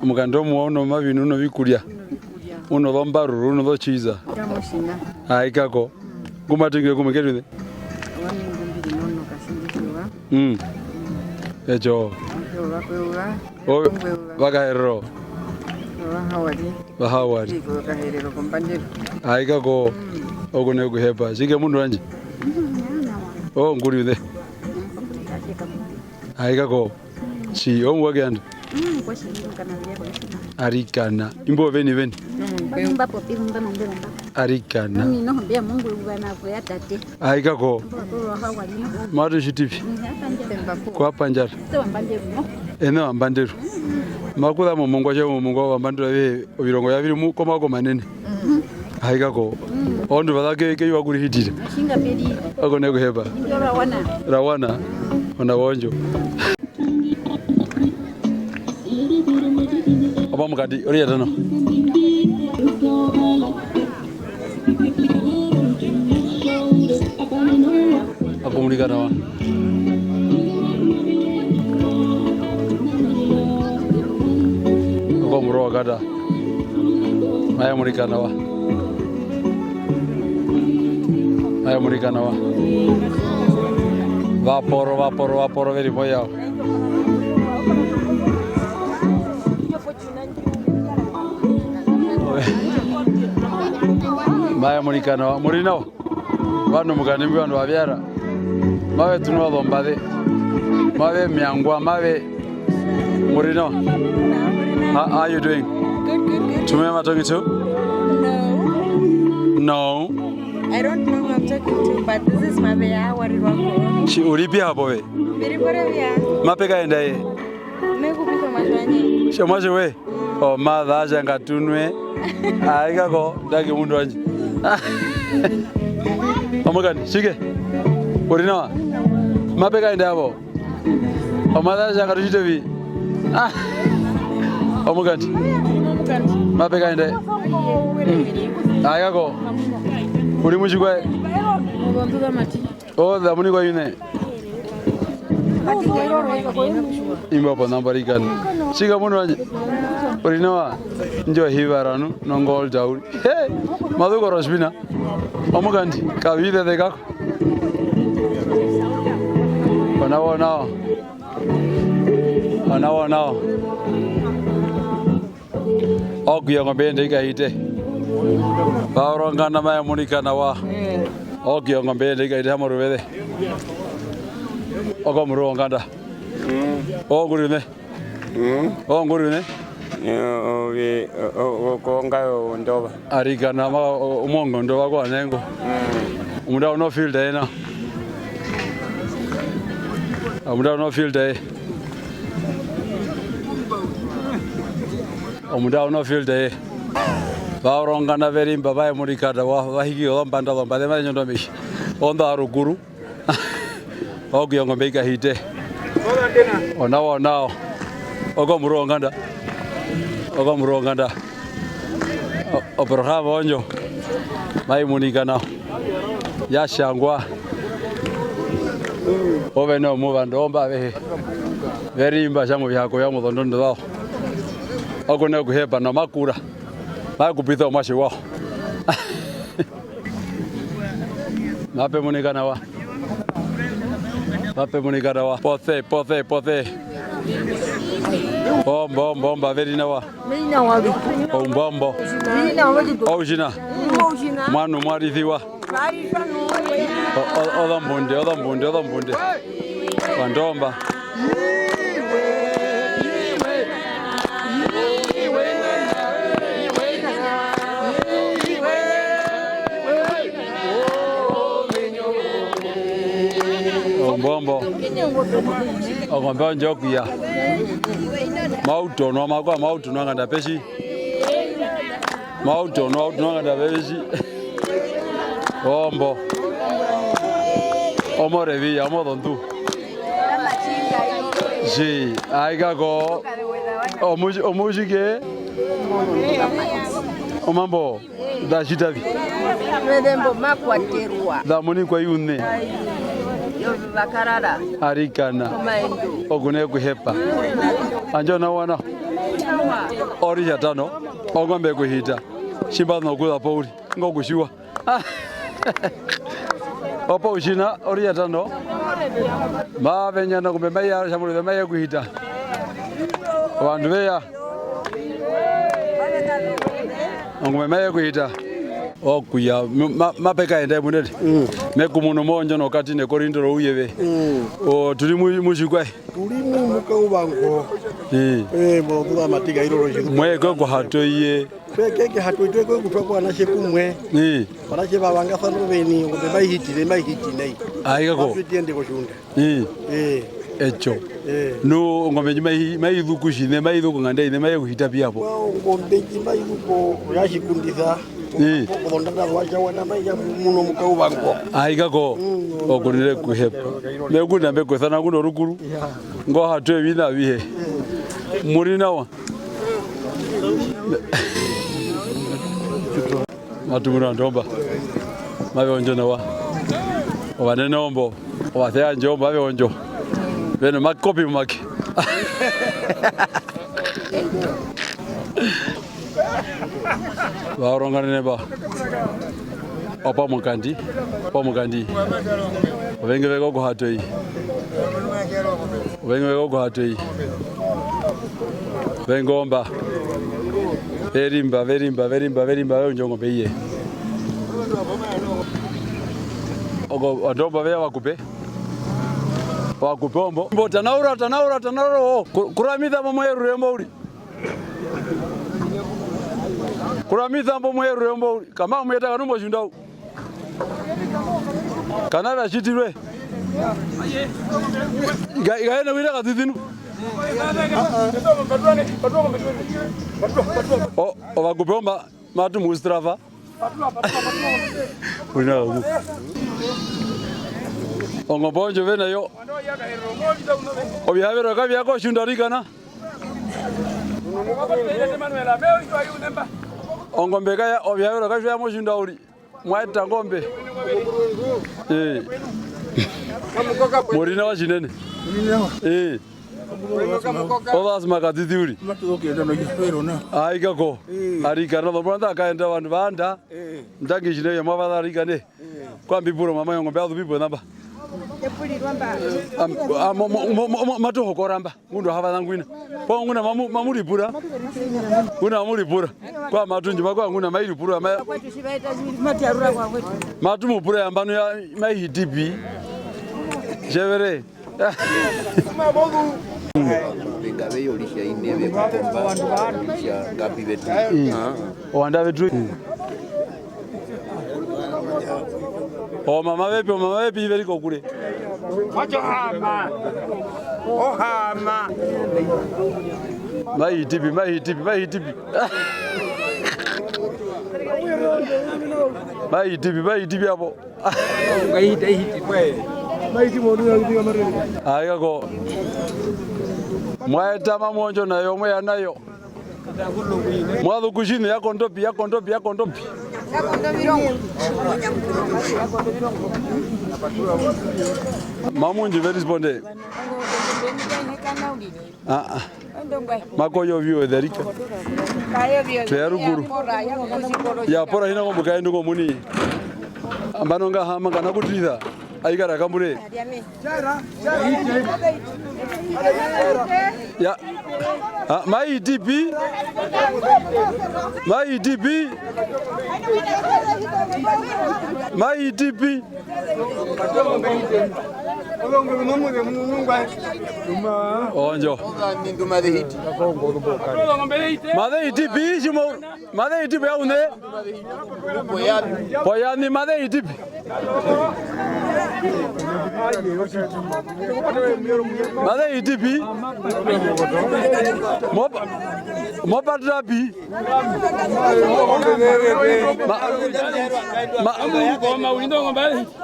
Mugando muono mabinu no bikulia. Uno bambaru uno do chiza. Kamushina. Aikako. Kumatinge kumekerude. Wani ngumbiri nono kasindikwa. Ejo. Bakwewa. Bakaero. Bahawari. Kaherero kompandero. Aikako. Ogone kuhepa. Sike mundu anje. Nguriude. Aikako. Si omwaganda. Arikana. Imbo veni. Arikana. Aikako. Madu shitipi. Kwa panjara. Eno ambanderu. Makuda momongo cha momongo wambanderu we obirongo yabiri mu komako manene. Aikako. Ondu badake ke yaguri hitira. Shinga pedi. Ogone kuheba. Rawana. Ona wonjo. Apa mukadi ori atano. Aku muni kana wa. Aku muro kada. Maya muni kana wa. Vaporo veri moya. Maya mulikano murino bano mukanimbi bano babyara mawe tuno lombade mawe miangwa mawe murino. How are you doing? Good. To me am I talking to? No. I don't know who I'm talking to, but this is my bear. What it was. She uripi hapo we. Very good. Mapeka enda ye. Mekupika mashwani. Shomaje we. Oh mother aja ngatunwe. Aika ko ndaki mundu anje. Omugani shike. Urinawa. Mapeka enda hapo. Oh mother aja ngatuchitevi. Omugani. Mapeka enda. Aika ko. Uri mushikwe. Oh the muni kwa yune. Imba po nambari kan. Shika munu anje. Urinawa. Njo hivaranu nongol jauri. Hey, maduko rosbina. Omugandi kavide de kako. Ona. Okuya ngobende ikaite. Baurongana maya munikana wa. Okuya ngobende ikaite hamurubede. Okomuronganda. Ngurune. Ngurune. Konga ndoba. Arikana ma umongo ndoba kwa nengo. Umuda uno field day na. Umuda uno field day. Umuda uno field day. Baurongana veri mbaba murikada wa higi ombanda lombade ma nyondo mishi. Onda aruguru. Ogiyongo mega hite. Ona. Okomuronganda. Oprohama onyo. Mai munikana. Yashangwa. Oveno muvando omba vehe. Veri imba shamu vyako ya mudondondo wao. Ogone kuhepa na makura. Makupita omashi wao. Mape munikana wa. Pothe. Bomba veri nawa. Bombo. Ojina. Manu marithiwa. Odambunde. Wandomba. Bombo. Ogombe njokuya. Mauto no nganda peshi. Mauto no nganda peshi. Bombo. Omorevi amodontu. Si, aiga go. Omujike. Omambo. Da shitavi. Medembo makwaterwa. Da muni kwa yune. Bakarara. Arikana. Ogune kuhepa. Anjo na wana. ori yatano ongombe kuhita shimba no kula pauli ngokushua opo ushina ori yatano ma benyana kumbe maya shamule maya kuhita wandu beya ngombe maya kuhita okuya mapeka ende munene mekumuno monjo no kati ne korindoro uyebe o tuli mushikwa tuli mukabango bo kuba matiga iroro je mwe ko hatoye peke hatoye ko kutwa na shekumwe para che babanga fano beni ngo bayihitire nei aiga ko twitende ko shunda echo no ngombe mai dhukushi ne mai dhuku ngande ne mai kuhita pia hapo ngombe mai dhuko ya Tjikundisa Kondanda wacha wana maya muno mukabango aiga ko okunire kuhepa mekunda mbekwethana kuno rukuru ngo hatwe bina bihe muri nawa matumura ndomba mabonjo nawa obanene ombo obathea njomba mabonjo beno makopi maki Baorongane ba opa mukandi obenge bego hatoi bengomba verimba njongo beye ogo adoba bya wakupombo mbota tanaura kuramidha momoyeru rembo uri kuramidha momoyeru rembo uri kama mweta kanumbo shundau kana bashitirwe gaena wira katithinu o wakupomba matu mustrafa unagu ongobonjo vena yo obyabero kabyako shundarikana ongombeka ya obyabero kabyamo shundauri mwaita ngombe morina wa shinene odas makatithuri aikako arikana thomanda kaenda vandu vanda ndangi shine ya mavada arikane kwa mbipuro mama ngombe athu bipo namba matoho koramba mundu hava ngwina po nguna mamuripura kuna mamuripura kwa matunji makwa nguna mairipura matumupura yambano ya maihitipi jevere Bengabe yolisha inebe kutomba yolisha gapi betu wanda betu mama bepi beri kokure wacho hama maihitipi maihitipi hapo ngaita hiti kwe maiti modu ya kidiga mareli ayako mwaeta mamonjo nayo mwe anayo mwadhu kushini yako ndopi mamunji verisponde makoyo vyo edharika tuyaruguru yapora hina ngombe kaendu komuni ambano nga hama kana kutitha aikara kamure ya maitipi onjo madeitipi shimo madeitipi aune poyani madeitipi madeitipi mopatrapi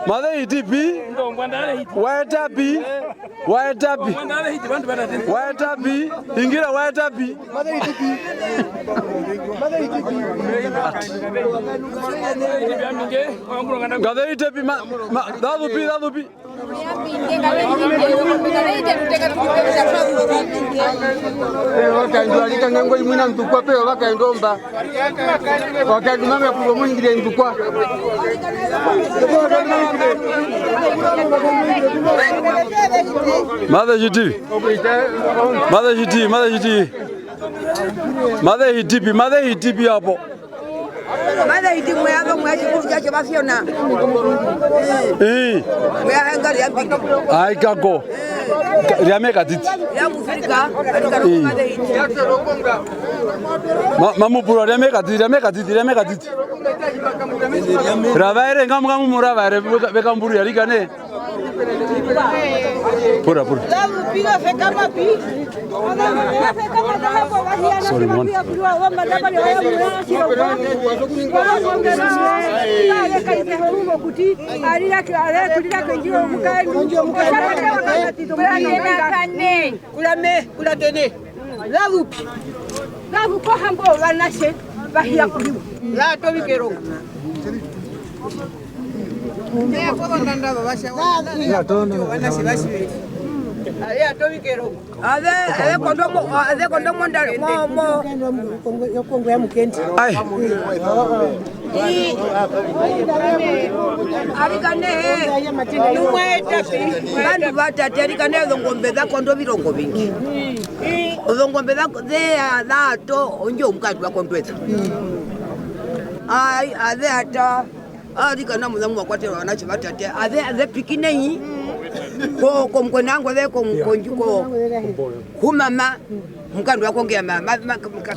madeitipi waetapi ingira waetapi madeitipi hitepi dadupi. Wakaendoalika ngengo imwina ntukwa peo wakaendomba. Wakadumanga kubo mwingire ntukwa. Mother hitipi. Mother hitipi hapo. Mada iti mweaga mweaji kujaje bafiona. Mweaga ya bigi. Ai kako. Riameka titi. Ya mufika alika mada iti. Mamu puro riameka titi. Ravaire ngamu muravaire beka mburu yalika ne. Pura. Sorry man. Kana muzamu wakwate wanachi batate ade pikinei ko mkonango le ko mkonjuko kumama mkandu wako ngea mama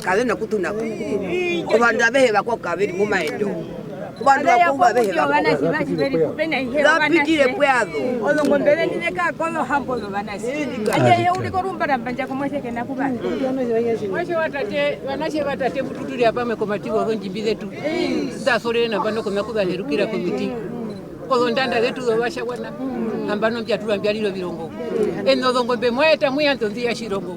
kaze na kutuna kubanda behe bako kabiri mumaendo kubandu bakuba behe bako lapitire pyazo Olongombele ndineka kono hambono banasi. Aje uli korumba nambanja komwese kena kubana. Mwese watate mututuli hapa mekomatiwa honjimbize tu. Ndasore na bano komyakuba herukira komiti. Kolondanda letu wabasha wana ambano mpyatula mbyaliro birongo. Eno zongombe mweta mwiyanto nzia shirongo.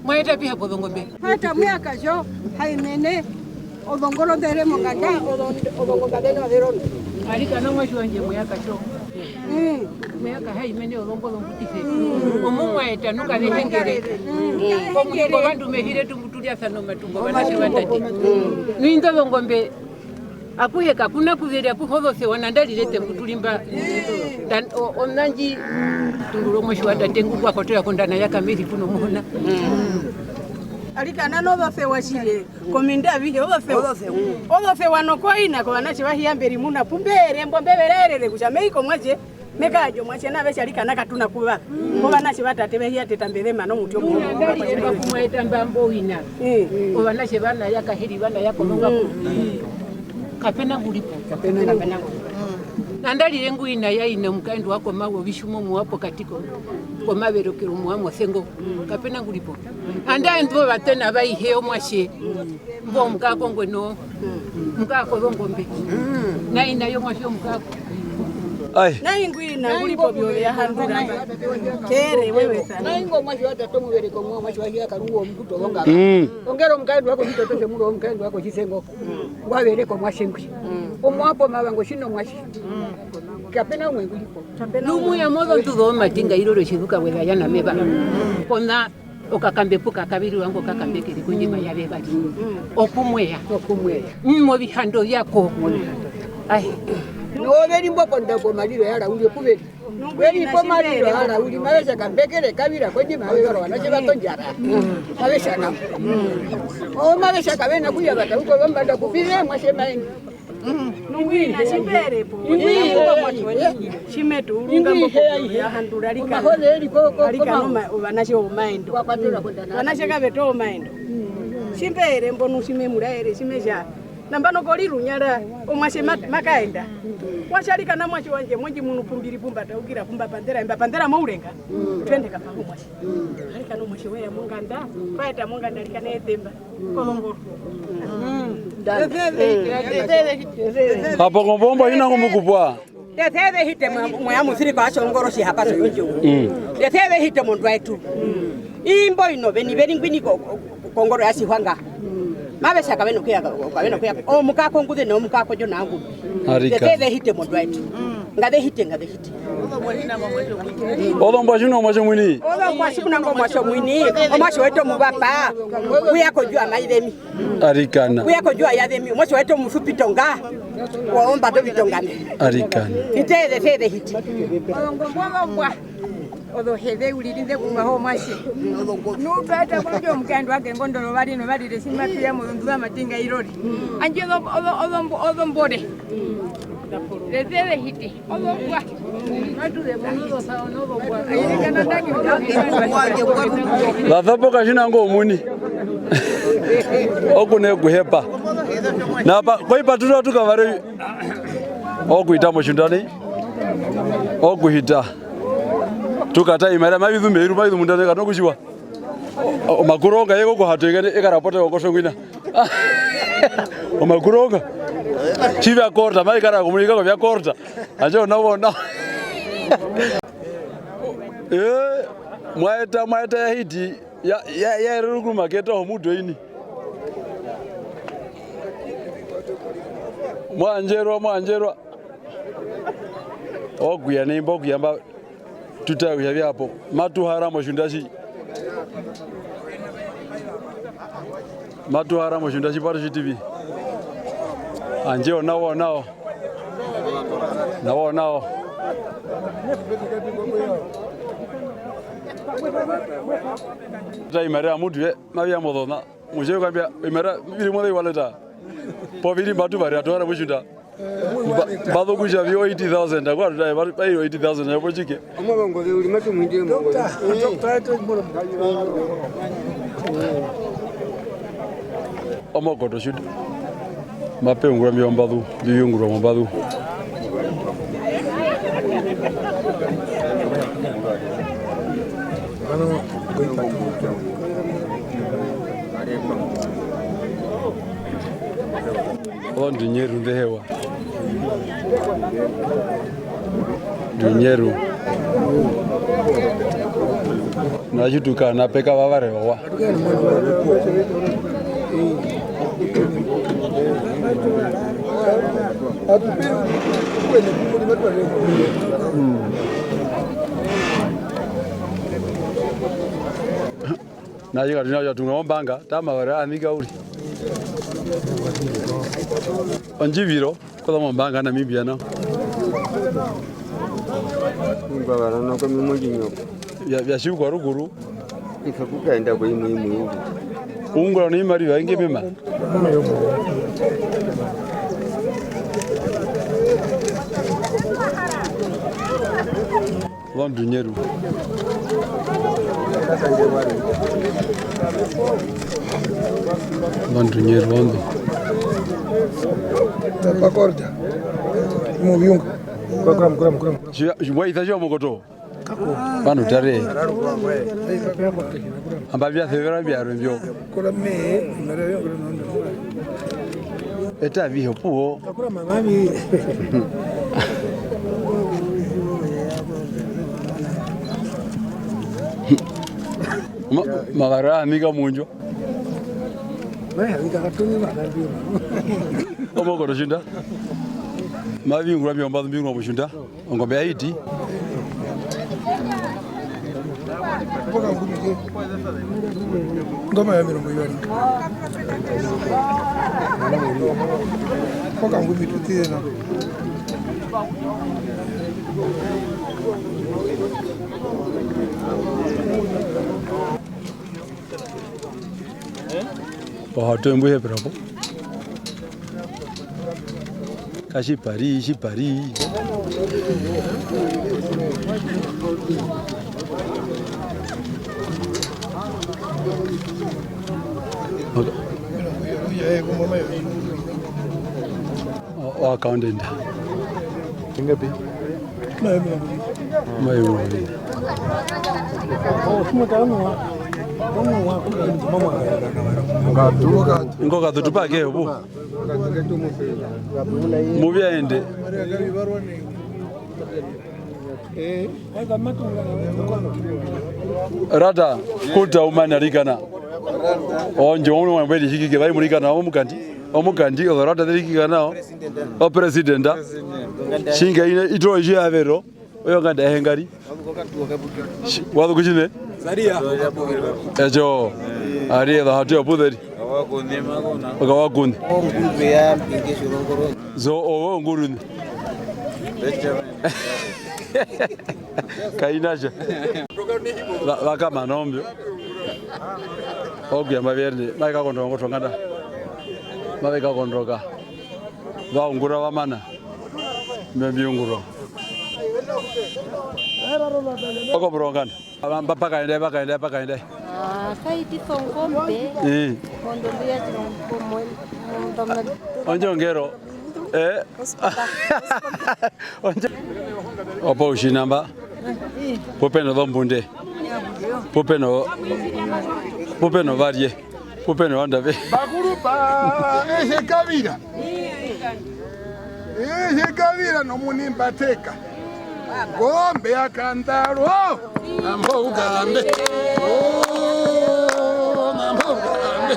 Mweta pia pozongombe. Hata mwaka jo haimene odongolo ndere monganda odongombe na verono. Alika no mwashi wanje mwaka cho. Mwaka haimene odongolo mbutise. Omumweta nuka lehengere. Komuko bandu mehire tumutulia sano matungo banase batati. Ninzo zongombe akuheka kuna kuzeria kuhodose wanandalilete kutulimba dan onanji tungulo mwashi wadatengu kwa kotera kondana yakamiri kuno muhona. Alika nano bafe washile kominda bihe obafe wanokoina ko banachi bahiyamberi muna pumbere mbombeberere kuchameiko mwaje mekajo mwache na besha alika nakatuna kuba ko banachi batate behiyate tambere mano mutyo mu kumweta mbambo ina ko banachi bana yakahiri bana yakolonga kapena gulipo nandalire nguina yaina mkandu wako mawo bishumo muwapo katiko ko maberokero muwamo sengo kapena gulipo anda ndo batena baihe omwashe mbo mukako ngweno mukako zongombe na ina yo mwashe mukako ai na ingwina gulipo byo ya handura kere wewe sana na ingo mwashe watato mubereko mwashe wa Karuuombe mbuto longa ongero mkandu wako mtoto mulo mkandu wako chisengo wabereko mwashe ngwi omwapo mabango shino mwashe kapena mwe gulipo numu ya modo tudo matinga iroro shiruka wega yana meba kona okakambepuka kabiri wangu kakambekere kunyima yabe bati okumweya mmo bihando yako ai no beri mboko ndako maliro yala uli kuberi beri po maliro yala uli malesha kambekere kabira kunyima yabe baro wanache batonjara malesha na o malesha kabena kuya bata uko bamba kupire mwashe maini nungwina chipere po chimetu ngambo ya handura lika alika noma banache omaendo banache kabeto omaendo chimpere mbonu chimemuraere chimeja nambano kolirunyara omwashe makaenda washalika na mwachi wanje mwenji munu pumbiri pumba taukira pumba pandera maurenga twende kapango mwashi alika no mwashi weya munganda paita munganda lika netemba kolongoro hapo ngombo ina ngumukupwa tetebe hite moya musiri kwa chongoro shi hapa sonjo tetebe hite mondwa etu imbo ino beni ngwini kongoro yasi hwanga mabe sakabeno kya omukako ngude no mukako jo nangu tete hite modwait ngade hite Odombo shino mwacho mwini odombo shino mwacho mwini omwacho weto mubapa kuyako jua maidemi arikana kuyako ya demi omwacho weto mufupitonga waomba do bitongane arikana tete hite ngomwa odo heve ulirinde kumaho mwashi nubata kujo mkando wake ngondolo bali no bali resima pia mu ndwa matinga irori anje odo mbode Rezere hiti odo kwa matule muno sawa no kwa ayikana ndaki Lathapo kashina ngo muni okune guhepa napa koipa tuno tukavare okuita mushindani okuhita tukata imara mabithu meru mabithu mundane kana kuchiwa makuronga yego kuhatengene ikarapota yokoshongwina makuronga chivya korta mai kana kumunika kwa korta acho nabona mwaeta ya hiti ya ruku maketa omudo ini mwanjerwa oguya nembo kuyamba tutawya byapo matuhara moshundashi Parushi TV anje nao tai mara mudu mabya modona muje kwambia imara biri modai waleta po biri batu bari atora mushunda Bado kuja vio 80,000 agora dai vai 80,000 hapo chike. Amabongo uli matu mwindi mbongo. Amoko to shoot. Mapengura myombadu, biyungura mbadu. On dinheiro de hewa. Dinheiro. Najutuka na peka vavare wa. Najiga tunaja tungombanga tama vare amiga uri. Onjiviro kwa mbanga na Namibia no. Mbagara no kwa mimojinyo. Ya shukwa ruguru. Ikakukaenda kwa imu. Ungora ni mari wange mema. Wandu nyeru. Wandu nyeru wandu. Pakorda. Muvyunga. Kuram. Jwa itajo mogoto. Bano tare. Ambavya thevera bya rembyo. Kora me, marayo nondo. Eta viho puo. Kora mami. Magara amiga munjo. Maya ikakatuni magambio. Omo ko shinda. Mavi ngura byomba mbingo bushinda. Ngombe aiti. Ngoma ya mirongo ibiri. Koka ngumi tutena. Hato mbuhe bravo. Kashi Paris. Accountant. Ingapi? Mayo. Ngoka tutupake ubu. Mubya ende. Rata kuta umana rigana. onje ono wambedi hiki bari muri kana omukandi odorata deriki kana o president shinga ine itoje avero oyo nganda hengari wadu kuchine Saria. ejo ari da hatu obuderi Wakuni. Zo owo nguruni. Kainaja. Waka manombyo. Ogya maberne, maika kondongo tongada. Maika kondoka. Wa ungura wa mana. Membiunguro. Oko brongana. Baka inde. Kaiti Sonkombe. Kondolia Chirompo Onjongero. Opo ushinamba. Popeno dombunde. Popeno varie. Popeno andave. Bakurupa kabira. Kabira no munimba teka. Gombe akandaro. Nambo ugambe. Nambo ugambe.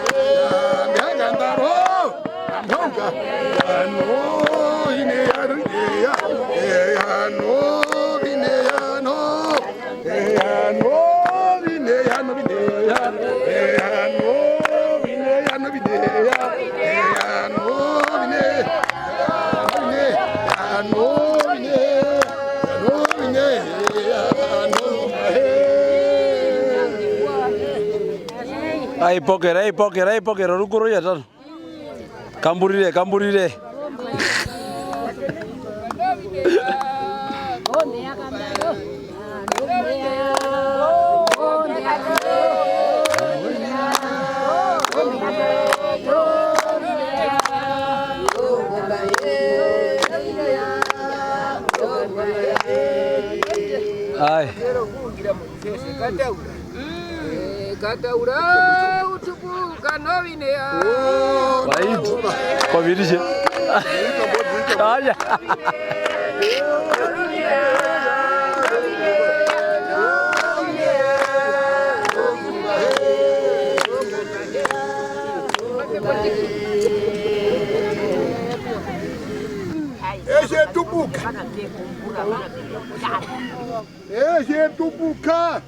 Akandaro. Nambo ugambe. Ano ine ano. Ano ine ano. Ano ine ano bidea. Ano ine ano bidea. Ano ine. Ano ine. Ai poker, rukuro ya tan. Kamburire. Ai. Kataura utukuka novinea. Wait. Kovirishe. Aya. Eje tubuka.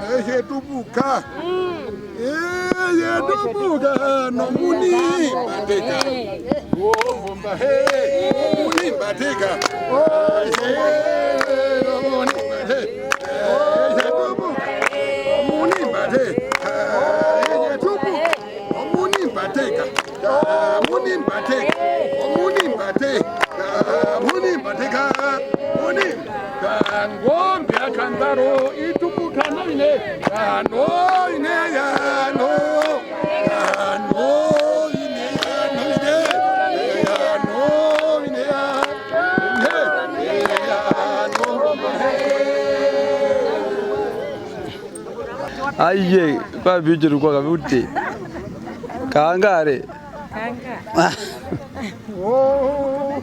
Eje tubuka. No muni bateka. Bomba he. Muni bateka. No muni bateka. Muni bateka. Muni bateka. Muni bateka. Ngombe akandaro itubuka noine anoine yano anoine Aiye, kwa bijiru kwa kabuti. Kaangare. Oh.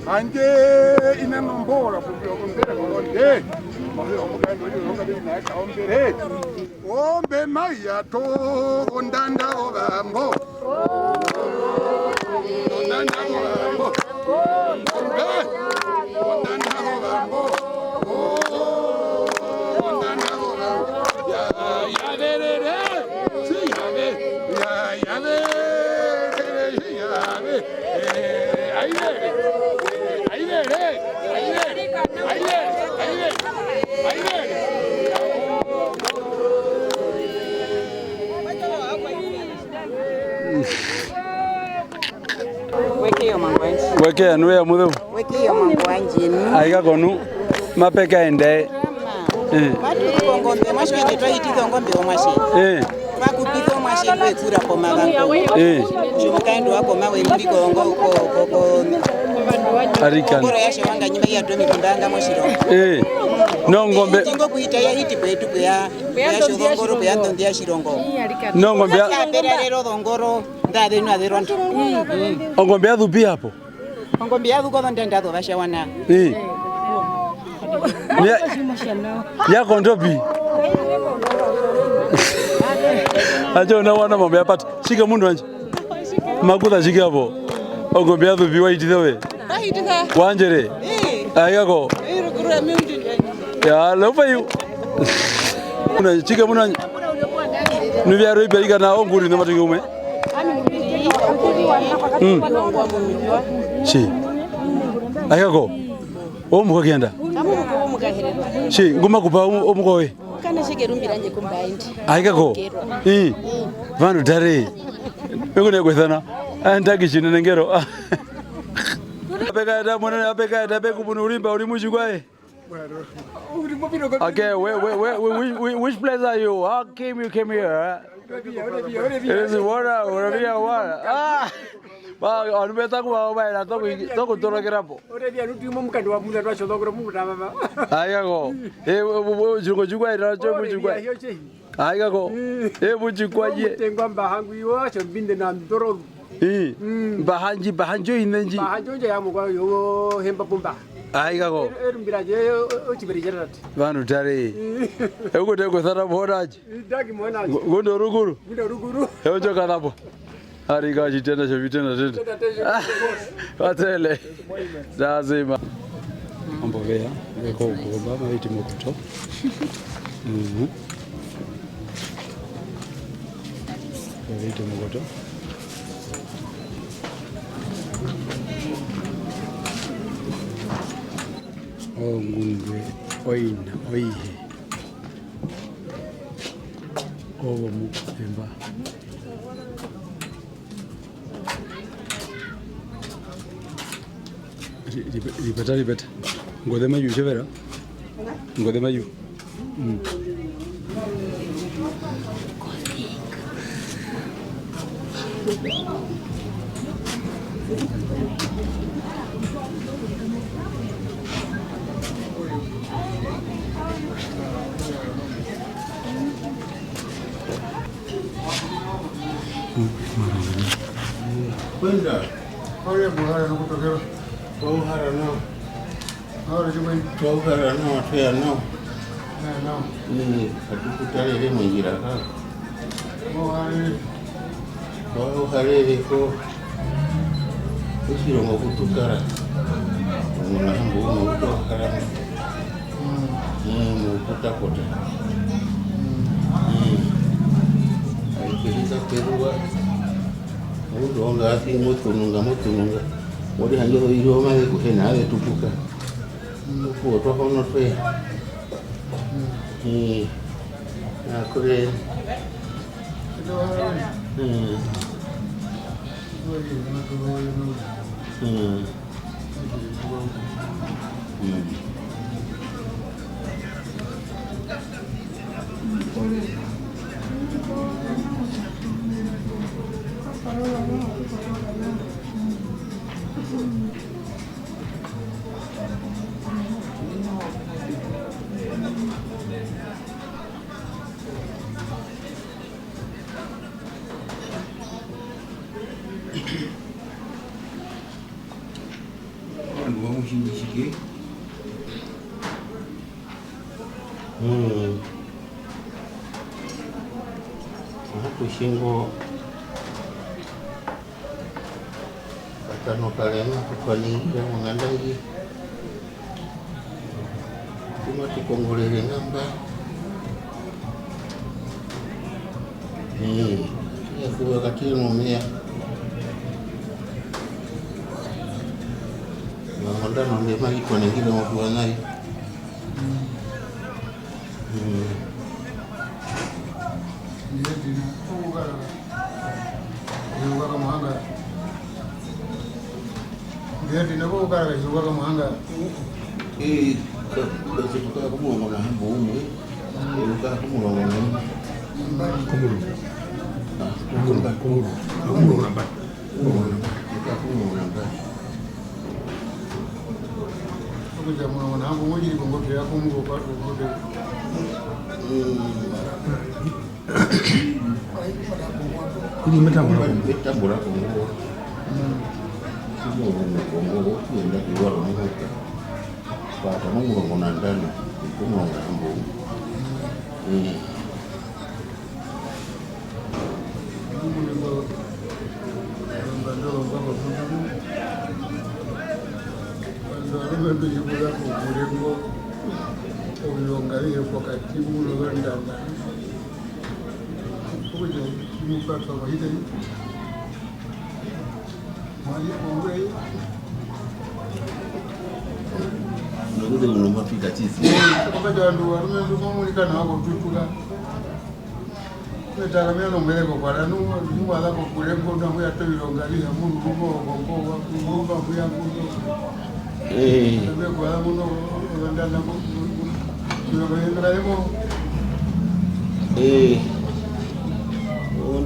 Anje ina nombora kumbera kolonde ombe maya to ondanda obambo ondanda obambo ondanda obambo ondanda obambo ya verere si ya ve Weke nuya mudhu. Weke yo mango anjini. Aiga konu mapeka ende. Matu ngombe mashike to itizo ngombe omashi. Bakupitho mwashi kwekura kwa mabango. Chumukaendo wako mawe mbiko ko Arikan. Ngoro yashe wanga nyima ya domi kundanga moshiro. No ngombe. Tingo kuita ya hiti kwetu kwa shongoro kwa ndia shirongo. No ngombe. Kapera lero dongoro ndade no aderonto. Ngombe adhupi hapo. Ngombe adhuko ndenda do bashawana. Ya kondopi. Acho na wana mambo yapata. Shika mundu anje. Makuta shika hapo. Ngombe adhupi waiti we. Wanjere. Ayako. Ya lofa yu. Una chika muna. Nuvya roibe ika na onguri ndo matinga ume. Shi. Ayako. Omuka kienda. Shi nguma kupa omukowe. Kana shigerumbira nje kumbaindi. Ayako. Vanhu tare. Ngone kwethana. Andaki chine ngero. Apeka da mwana apeka da beku bunu ulimba ulimushi kwae. Okay, which place are you? How came you came here? Is water, water. Ah. Ba, anubeta kwa baila toko torokera po. Orebia nutimo mukandi wa muza twacho dokoro muta baba. Ayako. Jugwa ira cho jugwa. Ayako. Bujugwa ye. Tengwa mbahangu yo cho binde na ndoro. Bahanjo inenji. Bahanjo je amukwa yo hemba pumba. Ayako. Erumbira je ochiberijerat. Vanu tare. Ego de thara boraji. Dagi mwana. Gondo ruguru. Gondo ruguru. Ejo kanapo. Harika jitenda chovitenda tenda. Watele. Lazima. Mambo vea. Weko kuomba maiti mokuto. Maiti mokuto. Ngungwe oina oihe. Owo mukemba. Ripeta. Ngode mayu chevera. Ngode mayu. Kwenda. Ole buhara nokutokera. Buhara no. Ahora yo voy. Buhara no, fea no. No. Ni atukutale ile mwingira ka. Buhara ko. Usiro ngokutukara. Mwana hambo ngokutokara. Ngokutakota. Aikiriza perua. Udonga ati mutununga. Wodi hanjo iro ma ku hena ave tupuka. Ku to hono fe. Na kure. Vamos indicar. Kushingo katano kalema kupaninga mwandangi kuma tikongolele ngamba ya kuwa katino mumea mwandano ndema iko ningine mwa nayo Jadi nako ukara kishwa kama hanga. Basi tukaka kumurongo na hambo umwe. Ukara kumurongo na kumuru namba. Kuja murongo na hambo moja ni kongo ya kumuru kwa kote. Ini metambura kongo. Kongo kienda kiwaro mmoja. Pata murongo na ndani kumurongo na hambo. Ndio ndio mapika chizi. Kwa ndio mumulika na wako tutuka. Netakamia no mbele kwa ranu nyuma za kulengo na huya toilongalia mundu rubo gongo wa kumba huya mundu ndio kwa mundu ndana mundu ndio yemo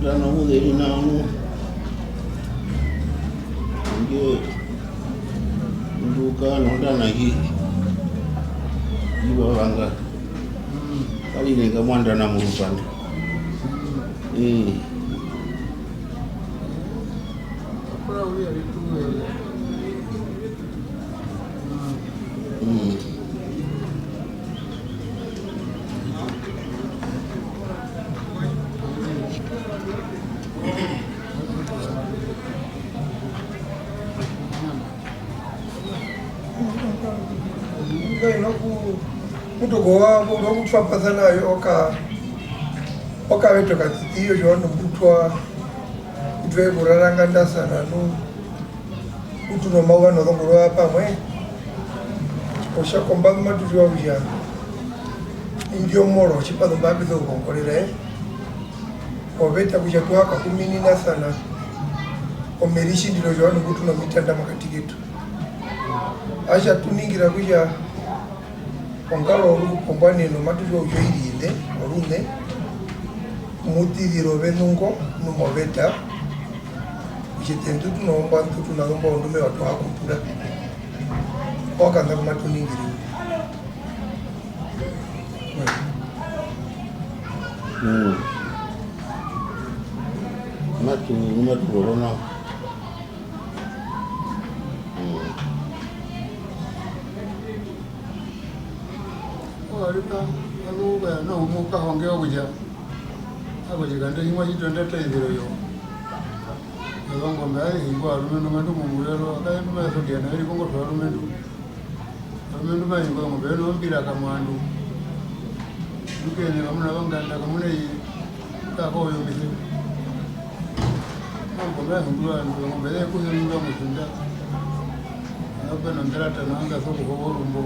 ndana mundu ina ndio nduka ndana hii ibo wanga kali nenga mwanda na murupande Kwa huyu alitumia mutogowa nokutwapasa nayo okaveto kadzidziyo zvavanobutwa kutwe kuraranga ndasana utunomauva nothongorova pamwe oshakomba matutiwa uja indio moro chipathombaambitha ukongorera oveta kuja twaka kumini nasana omerishindiro zvavanobutuno mitanda makatiketu asha tuningira kuja ongalo olukupombwa neno matutiwa ujo irinde orune mutithiro venungo numoveta ichitentu tunomba ntutu nathomba undume watu wakupura wakanza kumatuningiri matu corona alika aluga no muka hongeo kuja abajiganda himwa hitanda taidiro yo Ngombe hingwa rumendo mandu mungulero akayendu masodia na iri kongo twa rumendo mayingo ngombe no mbira kamandu dukene kamuna banganda kamuna yi ka ko yo misi ngombe hingwa ngombe le kuhindwa mutunda abba no ndarata nanga soko ko rumbo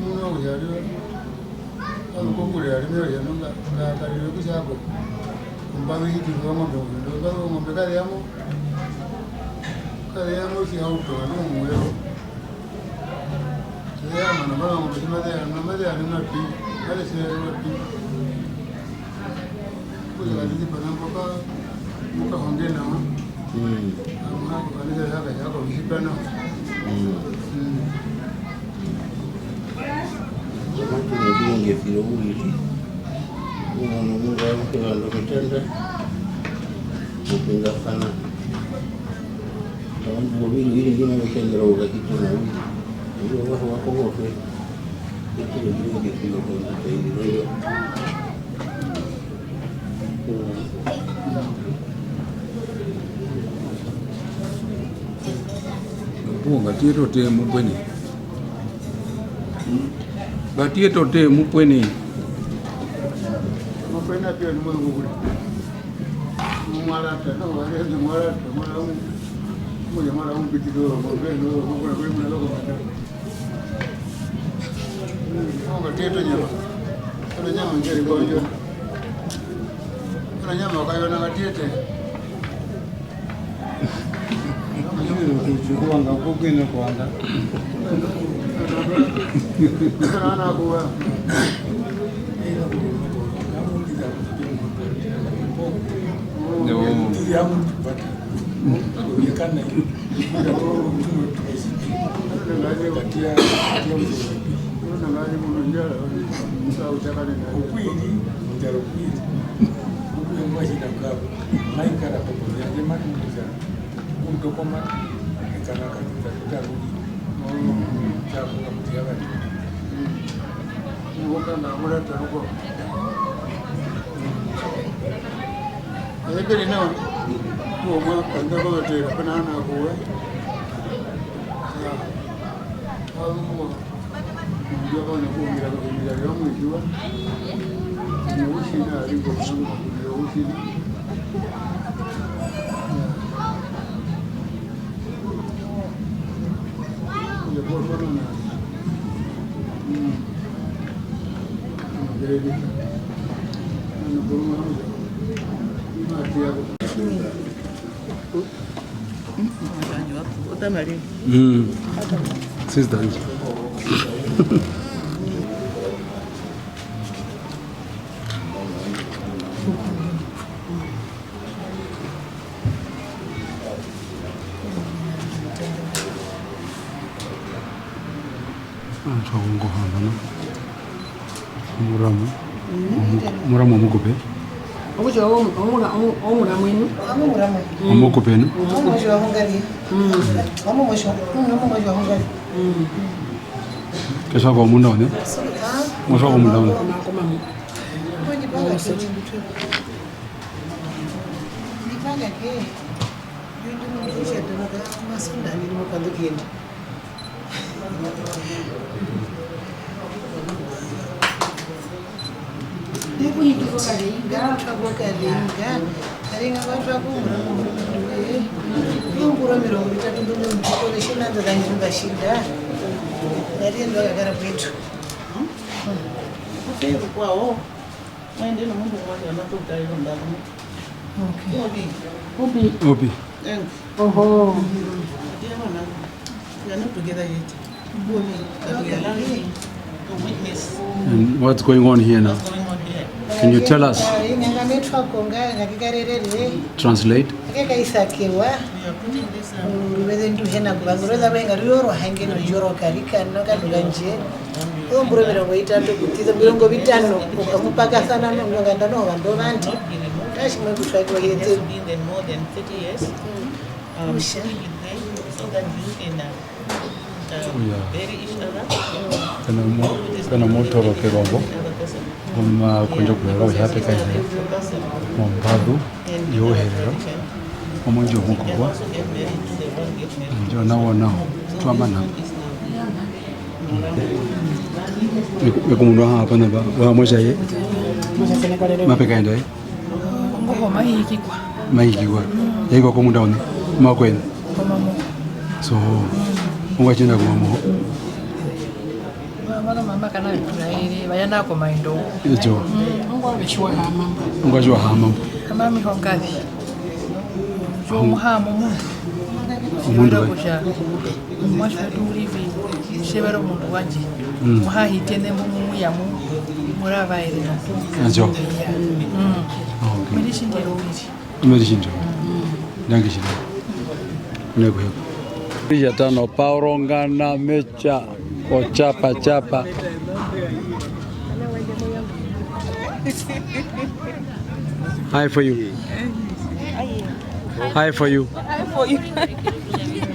muno kujali alukongule ali myo yanonga kalile kusako Mbami hiki ngombe kale yamo si auto no muyo ya mana bana ngombe simade ana pi kale se ana pi kuja hadi pana mpaka muka hongena ama kanisa yako visipana Jamani ndio ngefiro hili Mungu wangu ndo kitenda kupinga sana ndio vile ndio nimekendera kitu na ndio wako wote kitu ndio ngefiro kwa hiyo Batieto mupweni. Batieto mupweni. Mupweni pia ni Mungu kule. Mwarata na wale ndio mwarata mara kitito mupeni kwa kwa mna loko mata. Batieto nyama. Kuna nyama ngeri kwa hiyo. Kuna nyama kwa hiyo na batieto. Sister. Muramu omukupe. Omukupe no. Kesho kwa munda one. Mwisho kwa munda one. Obi. Oh. We are not together yet. And what's going on here now? Can you tell us? Translate. Kana moto ro kerobo konjo kulero yape kai mombadu yo herero omonjo mukubwa njo nawo twamana Mekumunwa hapa na wa moja ye mapeka ndo Ngoho mahikikwa mahikikwa yego ko munda one makwena so ungwachenda kwa mo mama kana tulaire bayana ko maindo ejo ngwajwa hama kama mi hongavi jo muhamu umundu we mwashwe tulivi shebero mundu wanje muhahitene mu yamu murabaire ejo okay medishindiro ulizi medishindiro danke shida nego ya tano paurongana mecha o chapa Hi for you. Hi for you. Hi for you.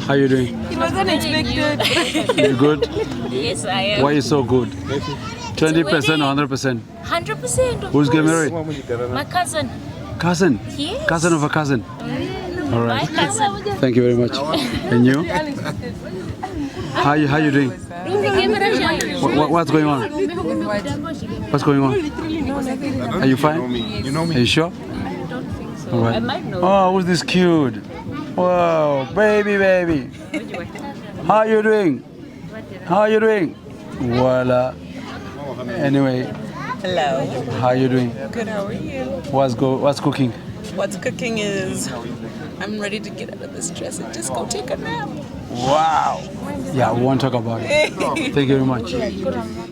How you doing? It wasn't expected. You good? Yes, I am. Why are you so good? 20% or 100%? 100%. Who's getting married? My cousin. Cousin? Yes. Cousin of a cousin? All right. My cousin. Thank you very much. And you? How you doing? What's going on? What's going on? Are you fine? You know me. Are you sure? I don't think so. All right. I might know. Oh, who's this cute? Wow, baby. How you doing? How you doing? Voila. Anyway. Hello. How you doing? Good, how are you? What's cooking? What's cooking is I'm ready to get out of the stress and just go take a nap. Wow. Yeah, we won't talk about it. Thank you very much.